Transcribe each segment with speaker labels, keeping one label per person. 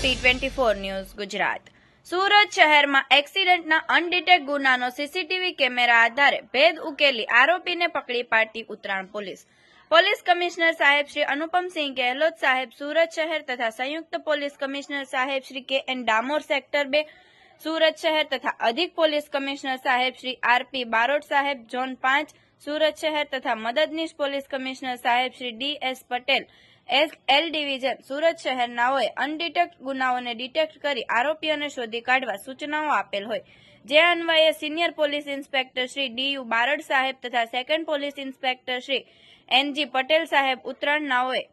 Speaker 1: P24 news Gujarat. Surat શહેરમાં એક્સિડન્ટના અનડિટેક્ટ ગુનાનો CCTV camera આધારે ભેદ ઉકેલી આરોપીને પકડી પાડતી ઉત્તરાયણ પોલીસ. પોલીસ કમિશનર સાહેબ શ્રી અનુપમસિંહ ગેહલોત સાહેબ સુરત શહેર તથા સંયુક્ત પોલીસ કમિશનર સાહેબ શ્રી KN ડામોર સેક્ટર 2 સુરત શહેર તથા અધિક પોલીસ કમિશનર સાહેબ શ્રી RP બારોટ સાહેબ ઝોન 5 સુરત શહેર તથા મદદનીશ પોલીસ કમિશનર સાહેબ Shri DS Patel L division Surat શહેરનાઓએ અનડિટેક્ટ ગુનાઓને ડિટેક્ટ કરી આરોપીઓને શોધી કાઢવા સૂચનાઓ આપેલ હોય, જે અન્વયે senior police inspector Shri DU Barad સાહેબ તથા second police inspector Shri NG Patel સાહેબ ઉત્તરાયણનાઓએ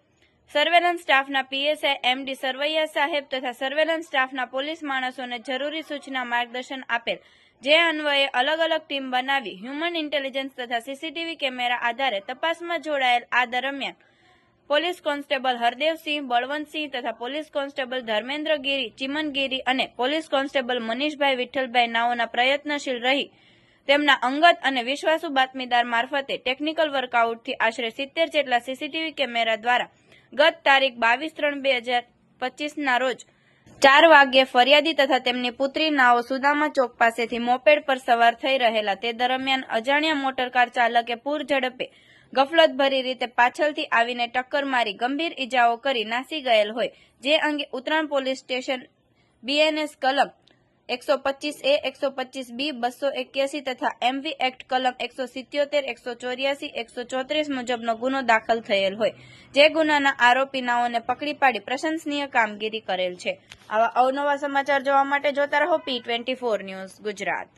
Speaker 1: સર્વેલન્સ સ્ટાફના PSI MD સરવૈયા સાહેબ તથા સર્વેલન્સ સ્ટાફના પોલીસ માણસોને જરૂરી સૂચના માર્ગદર્શન આપેલ, જે અન્વયે અલગ અલગ ટીમ બનાવી હ્યુમન ઇન્ટેલિજન્સ તથા સીસીટીવી કેમેરા આધારે તપાસમાં જોડાયેલ. આ દરમિયાન પોલીસ કોન્સ્ટેબલ હરદેવસિંહ, બળવંતસિંહ તથા પોલીસ કોન્સ્ટેબલ ધર્મેન્દ્રગીરી, ચિમનગીરી અને પોલીસ કોન્સ્ટેબલ મનીષભાઈ વિઠ્ઠલભાઈ નાઓના પ્રયત્નશીલ રહી તેમના અંગત અને વિશ્વાસુ બાતમીદાર મારફતે ટેકનિકલ વર્કઆઉટથી આશરે 70 જેટલા સીસીટીવી કેમેરા દ્વારા ગત તારીખ 22/3/2025ના રોજ 4 વાગ્યે ફરિયાદી તથા તેમની પુત્રી નાઓ સુદામા ચોક પાસેથી મોપેડ પર સવાર થઈ રહેલા તે દરમિયાન અજાણ્યા મોટરકાર ચાલકે પૂર ઝડપે ગફલતભરી રીતે પાછળથી આવીને ટક્કર મારી ગંભીર ઈજાઓ કરી નાસી ગયેલ હોય, જે અંગે ઉત્તરાયણ પોલીસ સ્ટેશન BNS કલમ 125A, 125B, 281 તથા MV એક્ટ કલમ 177, 184, 134 મુજબનો ગુનો દાખલ થયેલ હોય, જે ગુનાના આરોપીનાઓને પકડી પાડી પ્રશંસનીય કામગીરી કરેલ છે. આવા અવનવા સમાચાર જોવા માટે જોતા રહો P24 ન્યૂઝ ગુજરાત.